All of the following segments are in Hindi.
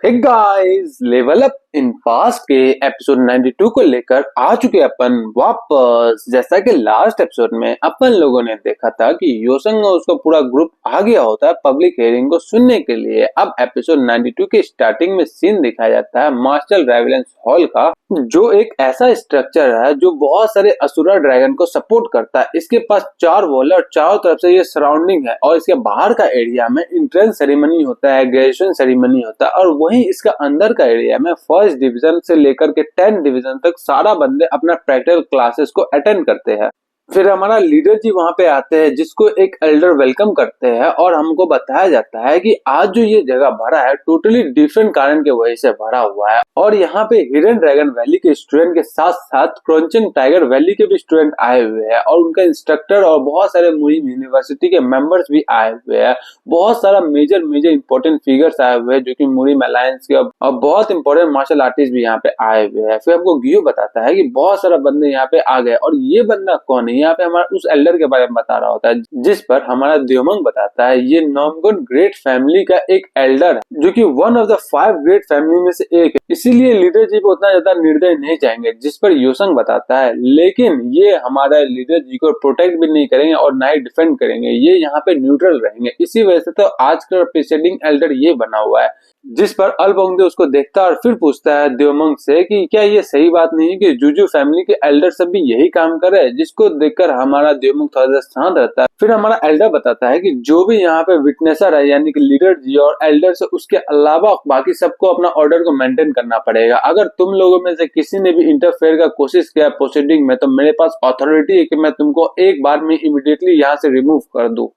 Hey guys, level up in पास के एपिसोड 92 को लेकर आ चुके अपन वापस। जैसा कि लास्ट एपिसोड में अपन लोगों ने देखा था कि योसंग और उसका पूरा ग्रुप आ गया होता है पब्लिक हियरिंग को सुनने के लिए। अब एपिसोड 92 के स्टार्टिंग में सीन दिखाया जाता है मार्शल रेवलेंस हॉल का, जो एक ऐसा स्ट्रक्चर है जो बहुत सारे असुरा ड्रैगन को सपोर्ट करता है। इसके पास 4 वॉल और चारों तरफ से ये सराउंडिंग है और इसके बाहर का एरिया में एंट्रेंस सेरेमनी होता है, ग्रेजुएशन सेरेमनी होता है और वहीं इसका अंदर का एरिया में फर्स्ट डिवीजन से लेकर के 10 डिवीजन तक सारा बंदे अपना प्रैक्टिकल क्लासेस को अटेंड करते हैं। फिर हमारा लीडर जी वहां पे आते हैं जिसको एक एल्डर वेलकम करते हैं और हमको बताया जाता है कि आज जो ये जगह भरा है टोटली डिफरेंट कारण के वजह से भरा हुआ है और यहाँ पे हिडन ड्रैगन वैली के स्टूडेंट के साथ साथ क्रंचिंग टाइगर वैली के भी स्टूडेंट आए हुए हैं और उनका इंस्ट्रक्टर और बहुत सारे मुहिम यूनिवर्सिटी के मेंबर्स भी आए हुए हैं। बहुत सारा मेजर इंपॉर्टेंट फिगर्स आए हुए हैं जो कि मुरिम अलायंस के और बहुत इंपॉर्टेंट मार्शल आर्टिस्ट भी यहाँ पे आए हुए हैं। फिर हमको गियो बताता है कि बहुत सारा बंदे यहाँ पे आ गए और ये बंदा कौन है। यहाँ पे हमारा उस एल्डर के बारे में बता रहा होता है जिस पर हमारा द्योमंग बताता है ये नॉमगुन ग्रेट फैमिली का एक एल्डर है जो कि one of the 5 great family में से एक है, इसीलिए लीडर जी को उतना ज्यादा निर्दय नहीं चाहेंगे। जिस पर योसंग बताता है लेकिन ये हमारा लीडर जी को प्रोटेक्ट भी नहीं करेंगे और ना ही डिफेंड करेंगे, ये यहाँ पे न्यूट्रल रहेंगे। इसी वजह से तो आज का प्रीसीडिंग एल्डर ये बना हुआ है। जिस पर अल्बोंगदे उसको देखता है और फिर पूछता है द्योमंग से कि क्या ये सही बात नहीं है कि जुजू फैमिली के एल्डर सब भी यही काम कर रहे हैं, जिसको देखकर हमारा द्योमंग थोड़ा सा शांत रहता है। फिर हमारा एल्डर बताता है कि जो भी यहाँ पे विटनेसर है यानी कि लीडर जी और एल्डर से उसके अलावा बाकी सबको अपना ऑर्डर को मेंटेन करना पड़ेगा। अगर तुम लोगों में से किसी ने भी इंटरफेयर का कोशिश किया प्रोसीडिंग में तो मेरे पास अथॉरिटी है कि मैं तुमको एक बार में इमीडिएटली यहाँ से रिमूव कर दूं।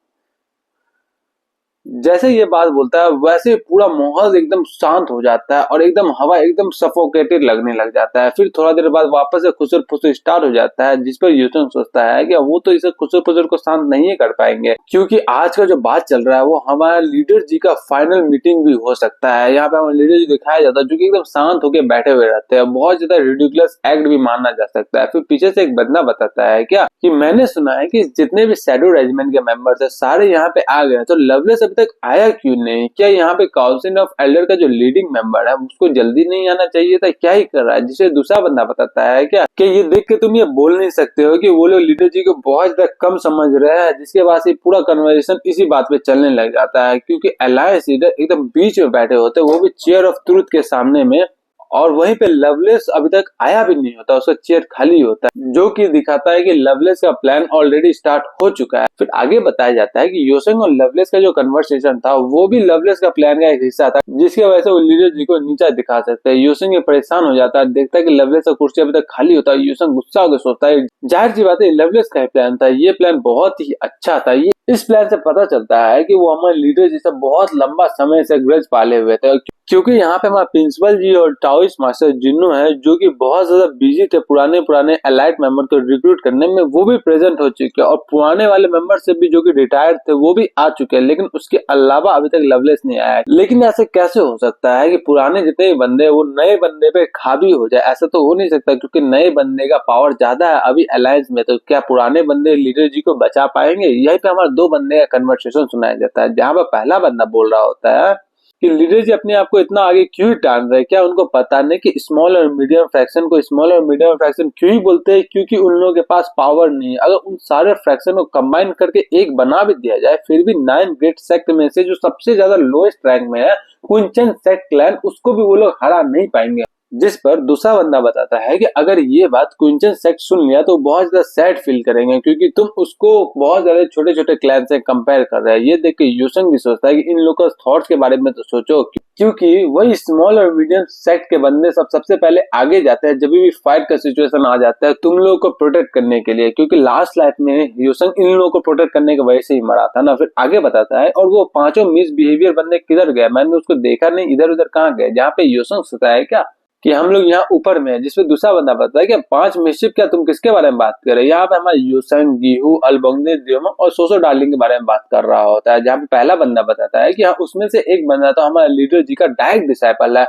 जैसे ये बात बोलता है वैसे पूरा माहौल एकदम शांत हो जाता है और एकदम हवा एकदम सफोकेटेड लगने लग जाता है। फिर थोड़ा देर बाद वापस से खुसर फुसर स्टार्ट हो जाता है जिस पर यूसन सोचता है कि वो तो इसे खुसर फुसर को शांत नहीं कर पाएंगे क्योंकि आज का जो बात चल रहा है वो हमारे लीडर जी का फाइनल मीटिंग भी हो सकता है। यहाँ पे हमारे लीडर जी दिखाया जाता है जो कि एकदम शांत होकर बैठे हुए रहते हैं। बहुत ज्यादा रिडिकुलस एक्ट भी माना जा सकता है। फिर पीछे से एक बंदा बताता है क्या कि मैंने सुना है कि जितने भी शैडो रेजिमेंट के मेंबर्स है सारे यहाँ पे आ गए तो लवलेस अभी तक आया क्यों नहीं? क्या यहाँ पे काउंसिल ऑफ एल्डर का जो लीडिंग मेंबर है उसको जल्दी नहीं आना चाहिए था? क्या ही कर रहा है? जिसे दूसरा बंदा बताता है क्या कि ये देख के तुम ये बोल नहीं सकते हो कि वो लोग लीडर जी को बहुत ज्यादा कम समझ रहे हैं, जिसके बाद से पूरा कन्वर्सेशन इसी बात पे चलने लग जाता है क्योंकि अलायंस लीडर एकदम बीच में बैठे होते हैं, वो भी चेयर ऑफ ट्रूथ के सामने में, और वहीं पे लवलेस अभी तक आया भी नहीं होता, उसका चेयर खाली होता है जो कि दिखाता है कि लवलेस का प्लान ऑलरेडी स्टार्ट हो चुका है। फिर आगे बताया जाता है कि योसंग और लवलेस का जो कन्वर्सेशन था वो भी लवलेस का प्लान का एक हिस्सा था जिसकी वजह से वो लीडर जी को नीचा दिखा सकते हैं। योसंग ये परेशान हो जाता है, देखता है कि लवलेस का कुर्सी अभी तक खाली होता है। योसंग गुस्सा होकर सोचता है जाहिर सी बात है लवलेस का प्लान था, ये प्लान बहुत ही अच्छा था। ये इस प्लान से पता चलता है कि वो हमारे लीडर जी से बहुत लंबा समय से ग्रज पाले हुए थे क्योंकि यहाँ पे हमारे प्रिंसिपल जी और टाओइस्ट मास्टर जिन्नो है जो कि बहुत ज्यादा बिजी थे पुराने एलाइट मेंबर को रिक्रूट करने में, वो भी प्रेजेंट हो चुके हैं और पुराने वाले मेंबर से भी जो कि रिटायर्ड थे वो भी आ चुके हैं, लेकिन उसके अलावा अभी तक लवलेस नहीं आया है। लेकिन ऐसे कैसे हो सकता है कि पुराने जितने भी बंदे वो नए बंदे पे हावी हो जाए? ऐसा तो हो नहीं सकता क्योंकि नए बंदे का पावर ज्यादा है अभी अलायंस में, तो क्या पुराने बंदे लीडर जी को बचा पाएंगे? यही पे हमारे 2 बंदे का कन्वर्सेशन सुनाया जाता है जहाँ पर पहला बंदा बोल रहा होता है कि लीडर जी अपने आप को इतना आगे क्यों टान रहे? क्या उनको पता नहीं कि स्मॉल और मीडियम फ्रैक्शन को स्मॉल और मीडियम फ्रैक्शन क्यों ही बोलते हैं? क्योंकि उन लोगों के पास पावर नहीं है। अगर उन सारे फ्रैक्शन को कंबाइन करके एक बना भी दिया जाए फिर भी 9 ग्रेट सेक्ट में से जो सबसे ज्यादा लोएस्ट रैंक में है क्विंचन सेक्ट क्लैन, उसको भी वो लोग हरा नहीं पाएंगे। जिस पर दूसरा बंदा बताता है कि अगर ये बात क्विंचन सेक्ट सुन लिया तो बहुत ज्यादा सैड फील करेंगे क्योंकि तुम उसको बहुत ज्यादा छोटे छोटे क्लैन से कंपेयर कर रहे हैं। ये देख के यूसंग भी सोचता है कि इन लोगों के थॉट्स के बारे में तो सोचो क्योंकि वही स्मॉल और मीडियम सेक्ट के बंदे सबसे पहले आगे जाते हैं जब भी फाइट का सिचुएशन आ जाता है तुम लोगों को प्रोटेक्ट करने के लिए, क्योंकि लास्ट लाइफ में यूसंग इन लोगों को प्रोटेक्ट करने की वजह से ही मरा था ना। फिर आगे बताता है और वो 5 मिसबिहेवियर बंदे किधर गए? मैंने उसको देखा नहीं, इधर उधर कहाँ गए? जहाँ पे यूसंग सोचता है क्या कि हम लोग यहाँ ऊपर में है, जिसपे दूसरा बंदा बताता है कि 5 मिसशिप क्या तुम किसके बारे में बात कर रहे हैं? यहाँ पे हमारे यूसंग, गिहू, अल्बोंगदे, द्योमंग और सोसो डार्लिंग के बारे में बात कर रहा होता है। जहाँ पे पहला बंदा बताता है कि हाँ उसमें से एक बंदा तो हमारे लीडर जी का डायरेक्ट डिसाइपल है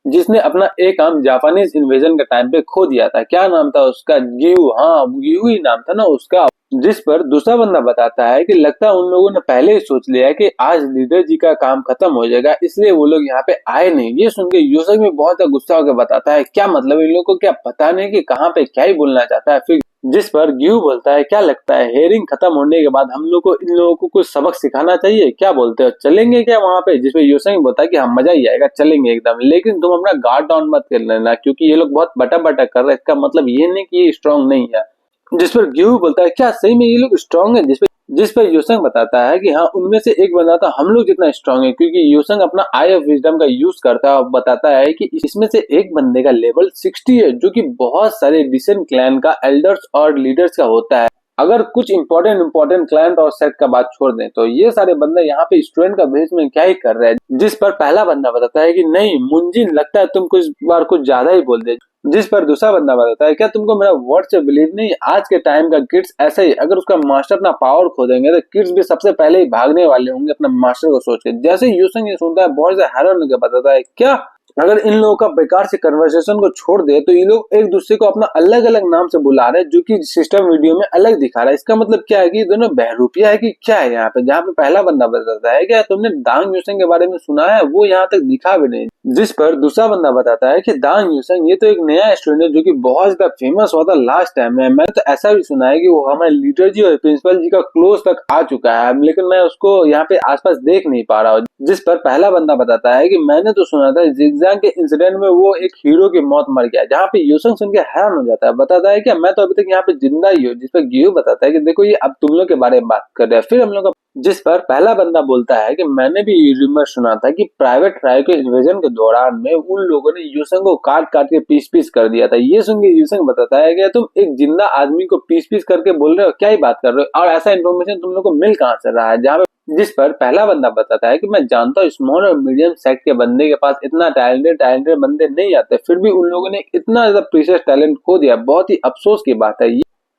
जिसने अपना एक आर्म जापानीज इन्वेजन के टाइम पे खो दिया था। क्या नाम था उसका? गिहू, हाँ गिहू ही नाम था ना उसका। जिस पर दूसरा बंदा बताता है कि लगता है उन लोगों ने पहले ही सोच लिया है कि आज लीडर जी का काम खत्म हो जाएगा, इसलिए वो लोग यहाँ पे आए नहीं। ये सुन के यूसुफ भी बहुत ज्यादा गुस्सा होकर बताता है क्या मतलब, इन लोगों को क्या पता नहीं कि कहाँ पे क्या ही बोलना चाहता है। फिर जिस पर ग्यू बोलता है क्या लगता है हेयरिंग खत्म होने के बाद हम लोग को इन लोगों को कुछ सबक सिखाना चाहिए, क्या बोलते हो चलेंगे क्या वहाँ पे। जिसपे यूसुफ बोलता है कि हाँ मजा ही आएगा, चलेंगे एकदम, लेकिन तुम अपना गार्ड डाउन मत कर लेना क्योंकि ये लोग बहुत बटा बटा कर रहे हैं, इसका मतलब ये नहीं कि ये स्ट्रांग नहीं है। जिस पर ग्यू बोलता है क्या सही में ये लोग स्ट्रांग है। जिस पर योसंग बताता है कि हाँ उनमें से एक बंदा था हम लोग जितना स्ट्रांग है, क्योंकि योसंग अपना आई ऑफ विजडम का यूज करता है और बताता है कि इसमें से एक बंदे का लेवल 60 है, जो कि बहुत सारे डिसेंट क्लैन का एल्डर्स और लीडर्स का होता है। अगर कुछ इंपॉर्टेंट क्लाइंट और सेट का बात छोड़ दें तो ये सारे बंदे यहाँ पे स्टूडेंट का भेष में क्या ही कर रहे हैं। जिस पर पहला बंदा बताता है कि नहीं मुंजिन, लगता है तुम कुछ बार कुछ ज्यादा ही बोल दे। जिस पर दूसरा बंदा बताता है क्या तुमको मेरा वर्ड से बिलीव नहीं, आज के टाइम का किड्स ऐसा ही, अगर उसका मास्टर अपना पावर खो देंगे तो किड्स भी सबसे पहले ही भागने वाले होंगे अपने मास्टर को सोच के। जैसे ही यूसंग ये सुनता है बहुत से हैरान होकर बताता है क्या अगर इन लोगों का बेकार से कन्वर्सेशन को छोड़ दे तो ये लोग एक दूसरे को अपना अलग अलग नाम से बुला रहे हैं, जो कि सिस्टम वीडियो में अलग दिखा रहा है। इसका मतलब क्या है कि दोनों बहरूपिया है कि क्या है यहाँ पे। जहाँ पे पहला बंदा बताता है क्या तुमने दांग यूसंग के बारे में सुना है, वो यहाँ तक दिखा भी नहीं। जिस पर दूसरा बंदा बताता है कि दांग यूसंग ये तो एक नया स्टूडेंट है जो कि बहुत ज्यादा फेमस हुआ था लास्ट टाइम में। मैंने तो ऐसा भी सुना है कि वो हमारे लीडर जी और प्रिंसिपल जी का क्लोज तक आ चुका है, लेकिन मैं उसको यहाँ पे आसपास देख नहीं पा रहा हूँ। जिस पर पहला बंदा बताता है कि मैंने तो सुना था जिगजैग के इंसिडेंट में वो एक हीरो की मौत मर गया। जहाँ पे यूसंग सुन के हैरान हो जाता है, बताता है कि मैं तो अभी तक यहाँ पे जिंदा ही हूँ। जिस पर गियो बताता है कि देखो ये अब तुम लोग के बारे में बात कर रहे हैं। फिर हम लोग का जिस पर पहला बंदा बोलता है कि मैंने भी ये रूमर सुना था कि प्राइवेट ट्राई के इन्वेजन के दौरान में उन लोगों ने यूसंग को काट काट के पीस पीस कर दिया था। ये सुन के यूसंग बताता है कि तुम एक जिंदा आदमी को पीस पीस करके बोल रहे हो, क्या ही बात कर रहे हो, और ऐसा इन्फॉर्मेशन तुम लोग को मिल कहाँ से रहा है। जहाँ पे जिस पर पहला बंदा बताता है कि मैं जानता हूँ स्मॉल और मीडियम सेक्ट के बंदे के पास इतना टैलेंटेड बंदे नहीं आते, फिर भी उन लोगों ने इतना ज्यादा प्रीशियस टैलेंट खो दिया, बहुत ही अफसोस की बात है।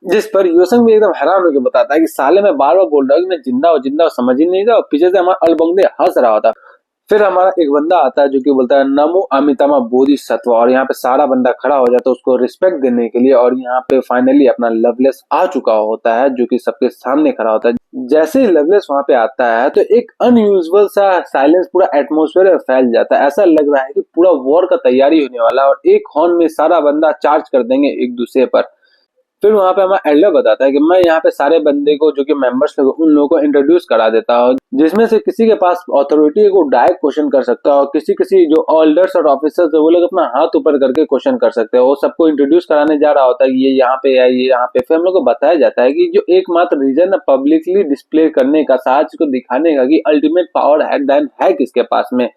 जिस पर योसंग भी एकदम हैरान होकर बताता है कि साले मैं बार बार बोल रहा हूँ कि मैं जिंदा हूँ समझ ही नहीं रहा, और पीछे से हमारा अलबंदे हंस रहा था। फिर हमारा एक बंदा आता है जो कि बोलता है नमो अमितामा बोधिसत्व, और यहाँ पे सारा बंदा खड़ा हो जाता है उसको रिस्पेक्ट देने के लिए, और यहाँ पे फाइनली अपना लवलेस आ चुका होता है जो कि सबके सामने खड़ा होता है। जैसे ही लवलेस वहां पे आता है तो एक अनयूजुअल सा साइलेंस पूरा एटमोस्फेयर में फैल जाता है। ऐसा लग रहा है कि पूरा वॉर का तैयारी होने वाला है और एक हॉर्न में सारा बंदा चार्ज कर देंगे एक दूसरे पर। फिर वहां पे हमारा एल्डर बताता है कि मैं यहाँ पे सारे बंदे को जो कि मेंबर्स लोग उन लोगों को इंट्रोड्यूस करा देता हूँ, जिसमें से किसी के पास अथॉरिटी है वो डायरेक्ट क्वेश्चन कर सकता है, और किसी किसी जो एल्डर्स और ऑफिसर्स है वो लोग अपना हाथ ऊपर करके क्वेश्चन कर सकते हैं। वो सबको इंट्रोड्यूस कराने जा रहा होता है कि ये यहाँ पे है ये यहाँ पे। फिर हम लोग को बताया जाता है कि जो एकमात्र रीजन है पब्लिकली डिस्प्ले करने का, साथ को दिखाने का कि अल्टीमेट पावर है किसके पास में।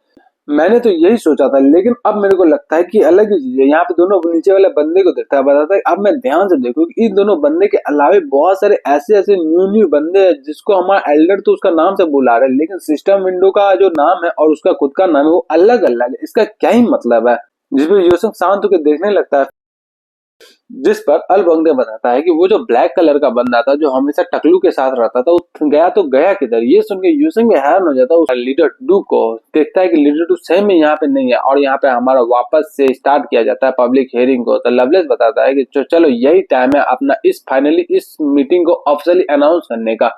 मैंने तो यही सोचा था, लेकिन अब मेरे को लगता है कि अलग ही चीज है। यहाँ पे दोनों नीचे वाले बंदे को देखता है, बताता है अब मैं ध्यान से देखूं कि इन दोनों बंदे के अलावे बहुत सारे ऐसे ऐसे न्यू बंदे हैं जिसको हमारा एल्डर तो उसका नाम से बुला रहे हैं, लेकिन सिस्टम विंडो का जो नाम है और उसका खुद का नाम है वो अलग अलग है। इसका क्या ही मतलब है। जिसमें यूसुफ शांत होकर देखने लगता है। जिस पर अलबंदे बताता है कि वो जो ब्लैक कलर का बंदा था जो हमेशा टकलू के साथ रहता था वो गया तो गया किधर। ये सुन के यूसुफ भी हैरान हो जाता है। उस लीडर टू को देखता है कि लीडर टू सही में यहाँ पे नहीं है, और यहाँ पे हमारा वापस से स्टार्ट किया जाता है पब्लिक हियरिंग को। तो लवलेस बताता है कि चलो यही टाइम है अपना फाइनली इस मीटिंग को ऑफिशियली अनाउंस करने का।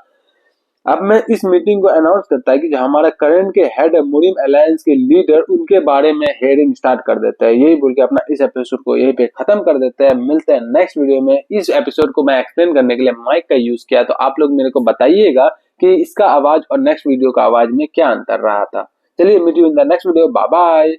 अब मैं इस मीटिंग को अनाउंस करता है कि जो हमारा करंट के हेड है मुरिम अलायंस के लीडर, उनके बारे में हेयरिंग स्टार्ट कर देता है। यही बोल के अपना इस एपिसोड को यहीं पे खत्म कर देते हैं। मिलते हैं नेक्स्ट वीडियो में। इस एपिसोड को मैं एक्सप्लेन करने के लिए माइक का यूज किया, तो आप लोग मेरे को बताइएगा कि इसका आवाज और नेक्स्ट वीडियो का आवाज में क्या अंतर रहा था। चलिए meet you in the next video, bye bye.